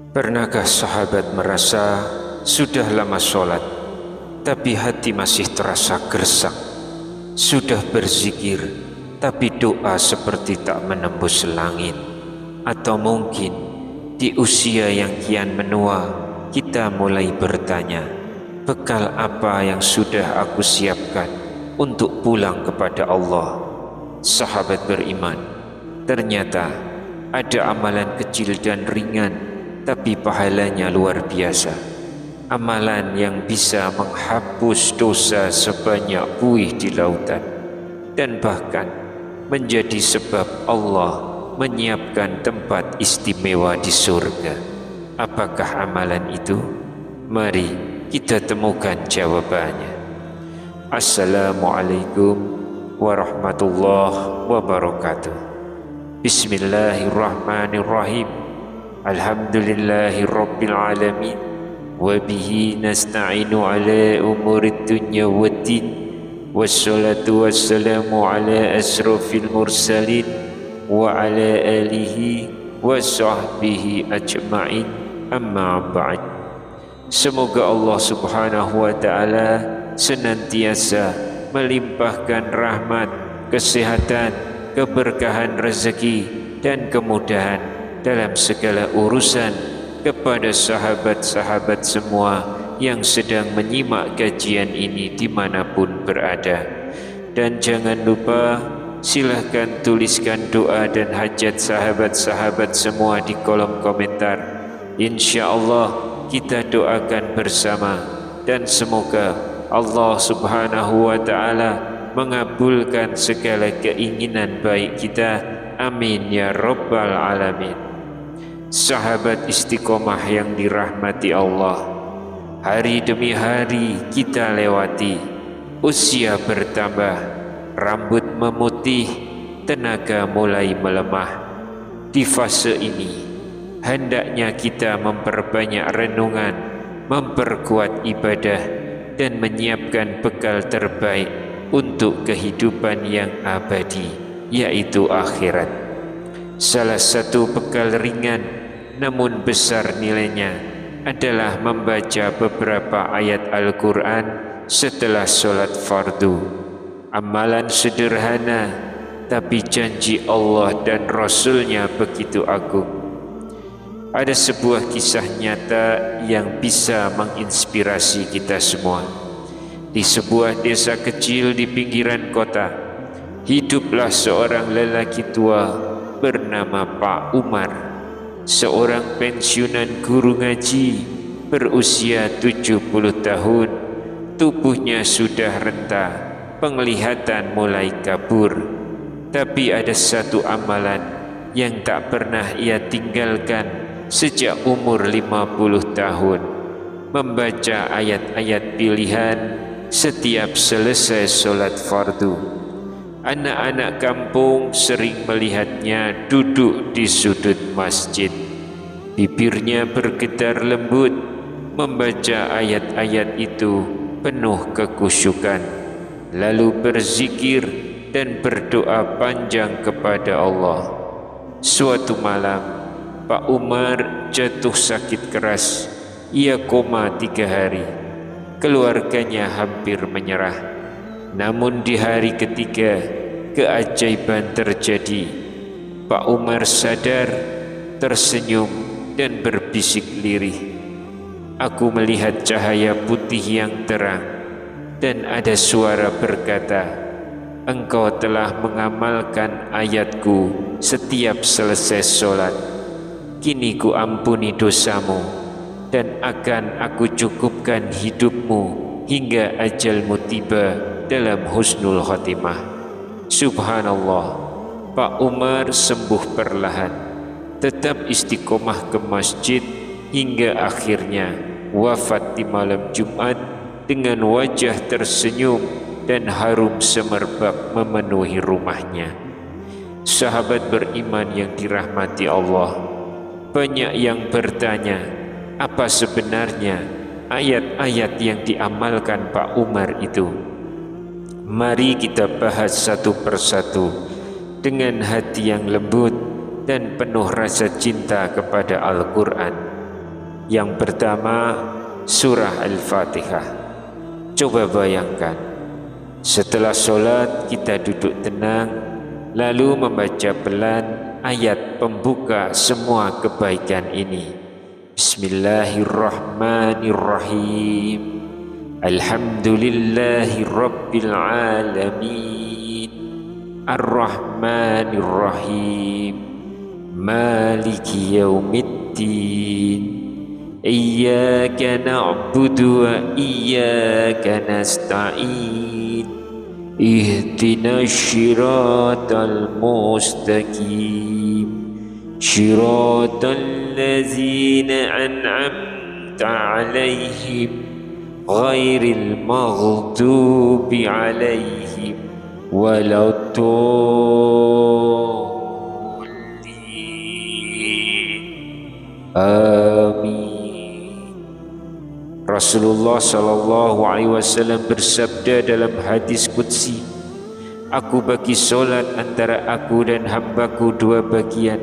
Pernahkah sahabat merasa sudah lama sholat, tapi hati masih terasa gersang? Sudah berzikir, tapi doa seperti tak menembus langit? Atau mungkin di usia yang kian menua, kita mulai bertanya, bekal apa yang sudah aku siapkan untuk pulang kepada Allah? Sahabat beriman, ternyata ada amalan kecil dan ringan, tapi pahalanya luar biasa. Amalan yang bisa menghapus dosa sebanyak buih di lautan, dan bahkan menjadi sebab Allah menyiapkan tempat istimewa di surga. Apakah amalan itu? Mari kita temukan jawabannya. Assalamualaikum warahmatullahi wabarakatuh. Bismillahirrahmanirrahim. Alhamdulillahi rabbil alamin, wa bihi nasta'inu ala umurid dunya waddin, wassalatu wassalamu ala asrafil mursalin wa ala alihi wa sahbihi ajma'in, amma ba'd. Semoga Allah subhanahu wa ta'ala senantiasa melimpahkan rahmat, kesehatan, keberkahan rezeki dan kemudahan dalam segala urusan kepada sahabat-sahabat semua yang sedang menyimak kajian ini dimanapun berada. Dan jangan lupa, silahkan tuliskan doa dan hajat sahabat-sahabat semua di kolom komentar. Insya Allah kita doakan bersama, dan semoga Allah subhanahu wa ta'ala mengabulkan segala keinginan baik kita. Amin ya rabbal alamin. Sahabat istiqomah yang dirahmati Allah, hari demi hari kita lewati, usia bertambah, rambut memutih, tenaga mulai melemah. Di fase ini hendaknya kita memperbanyak renungan, memperkuat ibadah, dan menyiapkan bekal terbaik untuk kehidupan yang abadi, yaitu akhirat. Salah satu bekal ringan namun besar nilainya adalah membaca beberapa ayat Al-Quran setelah sholat fardu. Amalan sederhana, tapi janji Allah dan Rasul-Nya begitu agung. Ada sebuah kisah nyata yang bisa menginspirasi kita semua. Di sebuah desa kecil di pinggiran kota, hiduplah seorang lelaki tua bernama Pak Umar, seorang pensiunan guru ngaji berusia 70 tahun. Tubuhnya sudah renta, penglihatan mulai kabur, tapi ada satu amalan yang tak pernah ia tinggalkan sejak umur 50 tahun, membaca ayat-ayat pilihan setiap selesai sholat fardu. Anak-anak kampung sering melihatnya duduk di sudut masjid. Bibirnya bergetar lembut, membaca ayat-ayat itu penuh kekhusyukan, lalu berzikir dan berdoa panjang kepada Allah. Suatu malam, Pak Umar jatuh sakit keras. Ia koma 3 hari. Keluarganya hampir menyerah. Namun di hari ketiga, keajaiban terjadi. Pak Umar sadar, tersenyum dan berbisik lirih. Aku melihat cahaya putih yang terang, dan ada suara berkata, engkau telah mengamalkan ayatku setiap selesai sholat. Kini ku ampuni dosamu, dan akan aku cukupkan hidupmu hingga ajalmu tiba dalam husnul khotimah. Subhanallah, Pak Umar sembuh perlahan, tetap istiqomah ke masjid hingga akhirnya wafat di malam Jumat dengan wajah tersenyum dan harum semerbak memenuhi rumahnya. Sahabat beriman yang dirahmati Allah, banyak yang bertanya, apa sebenarnya ayat-ayat yang diamalkan Pak Umar itu? Mari kita bahas satu persatu dengan hati yang lembut dan penuh rasa cinta kepada Al-Quran. Yang pertama, surah Al-Fatihah. Coba bayangkan, setelah sholat kita duduk tenang, lalu membaca pelan ayat pembuka semua kebaikan ini. Bismillahirrahmanirrahim. Alhamdulillahi Rabbil Alamin. Ar-Rahmanir-Rahim. Maliki Yaumiddin. Iyyaka na'budu wa iyyaka nasta'in. Ihdinas siratal mustaqim. Siratal ladzina an'amta 'alaihim ghairil maghdubi 'alaihim waladdallin. Amin. Rasulullah sallallahu alaihi wasallam bersabda dalam hadis qudsi, aku bagi solat antara aku dan hambaku dua bagian,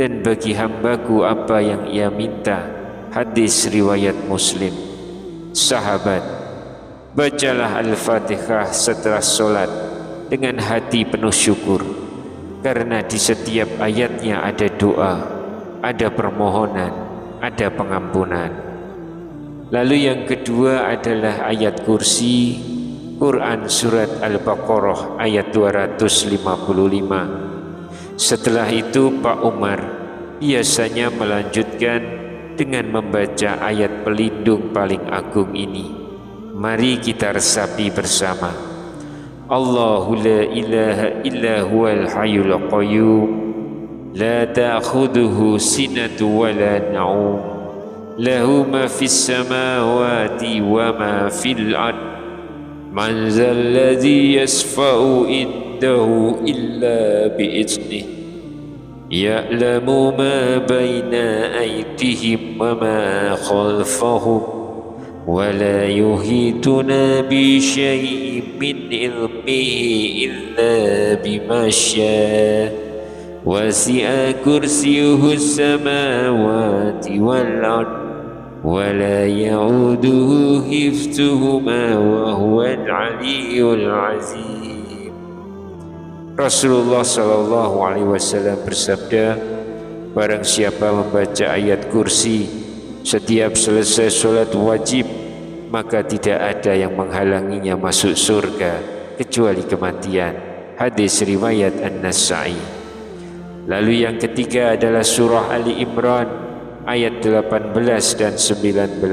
dan bagi hambaku apa yang ia minta. Hadis riwayat Muslim. Sahabat, bacalah Al-Fatihah setelah solat dengan hati penuh syukur, karena di setiap ayatnya ada doa, ada permohonan, ada pengampunan. Lalu yang kedua adalah ayat kursi, Quran surat Al-Baqarah ayat 255. Setelah itu Pak Umar biasanya melanjutkan dengan membaca ayat pelindung paling agung ini. Mari kita resapi bersama. Allahu la ilaha illa huwal hayyul qayyum, la ta'khudhuhu sinatu wa la na'um. Lahu ma fis samawati wa ma fil ard. Man zal ladzi yasfa'u indahu illa bi'iznih. Ya'lamu ma baina aydihim wa ma khalfahum. Wa la yuhituna bi syai'in min ilmihi illa bima syaa. Wasi'a kursiyyuhu samawati wal ard. ولا يعوده حفظهما وهو العلي العظيم. Rasulullah sallallahu alaihi wasallam bersabda, barang siapa membaca ayat kursi setiap selesai sholat wajib, maka tidak ada yang menghalanginya masuk surga kecuali kematian. Hadis riwayat An-Nasa'i. Lalu yang ketiga adalah surah Ali Imran ayat 18 dan 19.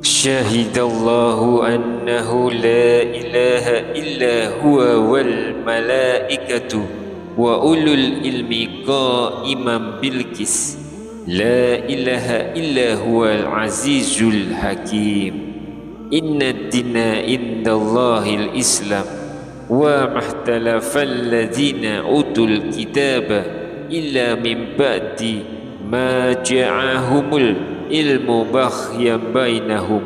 Syahidallahu annahu la ilaha illa huwa wal malaikatu wa ulul ilmi qa'iman bil qis. La ilaha illa huwal azizul hakim. Inna ad-dina indallahil islam wa mahtalafal ladzina utul kitaba illa min ba'di ma ja'ahumul ilmu baghyan bainahum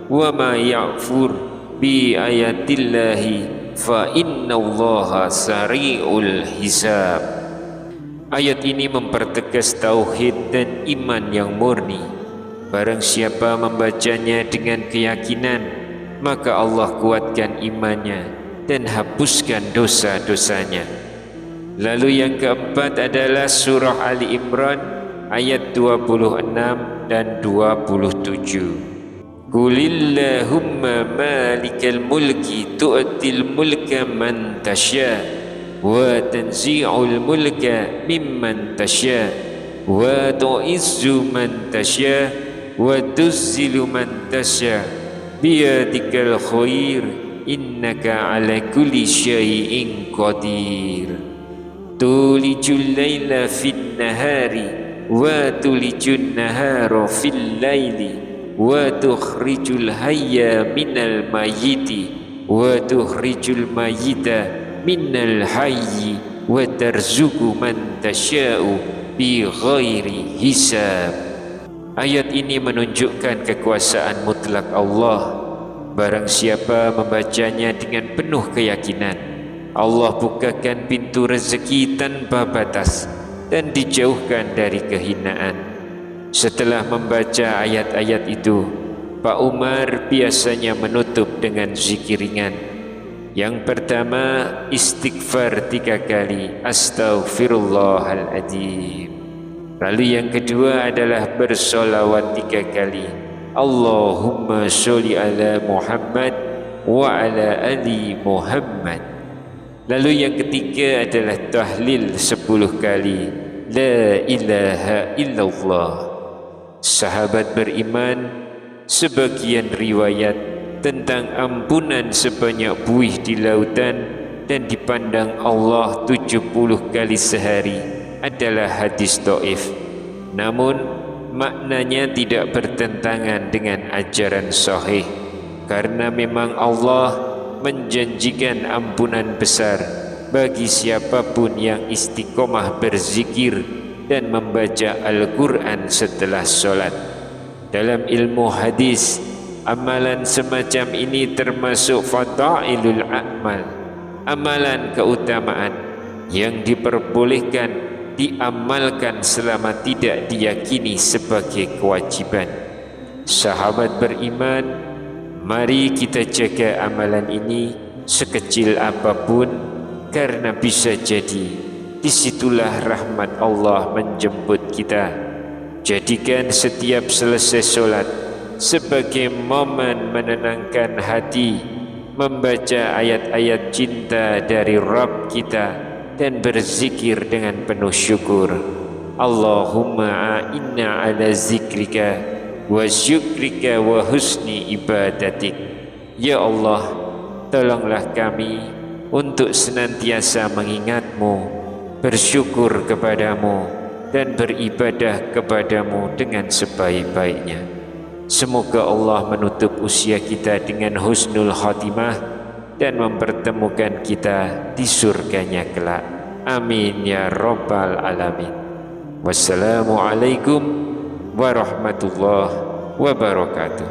wa ma ya'fur bi ayatillahi fa innallaha sari'ul hisab. Ayat ini mempertegas tauhid dan iman yang murni. Barang siapa membacanya dengan keyakinan, maka Allah kuatkan imannya dan hapuskan dosa-dosanya. Lalu yang keempat adalah surah Ali Imran ayat 26 dan 27. Qulillahumma malikal mulki tu'til mulka man tasya wa tanzi'ul mulka mimman tasya wa tu'izzu man tasya wa tuzzilu man tasya biyadikal khair innaka ala kulli syai'in qadir. Tulijul laila fin nahari wa tulijun nahara fil laili wa tukhrijul hayya minal mayyiti wa tukhrijul mayyita minal hayyi wa tarzuqu man tasya'u bi ghairi hisab. Ayat ini menunjukkan kekuasaan mutlak Allah. Barang siapa membacanya dengan penuh keyakinan, Allah bukakan pintu rezeki tanpa batas dan dijauhkan dari kehinaan. Setelah membaca ayat-ayat itu, Pak Umar biasanya menutup dengan zikir ringan. Yang pertama, istighfar 3 kali, astaghfirullahaladzim. Lalu yang kedua adalah bersolawat 3 kali, Allahumma sholli ala Muhammad wa ala ali Muhammad. Lalu yang ketiga adalah tahlil 10 kali, la ilaha illallah. Sahabat beriman, sebagian riwayat tentang ampunan sebanyak buih di lautan dan dipandang Allah 70 kali sehari adalah hadis dhaif. Namun maknanya tidak bertentangan dengan ajaran sahih, karena memang Allah menjanjikan ampunan besar bagi siapapun yang istiqomah berzikir dan membaca Al-Quran setelah sholat. Dalam ilmu hadis, amalan semacam ini termasuk fadailul a'mal, amalan keutamaan yang diperbolehkan diamalkan selama tidak diyakini sebagai kewajiban. Sahabat beriman, mari kita jaga amalan ini sekecil apapun, karena bisa jadi disitulah rahmat Allah menjemput kita. Jadikan setiap selesai sholat sebagai momen menenangkan hati, membaca ayat-ayat cinta dari Rabb kita dan berzikir dengan penuh syukur. Allahumma a'inna ala zikrika wa syukrika wa husni ibadatik. Ya Allah, tolonglah kami untuk senantiasa mengingatmu, bersyukur kepadamu, dan beribadah kepadamu dengan sebaik-baiknya. Semoga Allah menutup usia kita dengan husnul khatimah dan mempertemukan kita di surganya kelak. Amin ya rabbal alamin. Wassalamualaikum warahmatullahi wabarakatuh.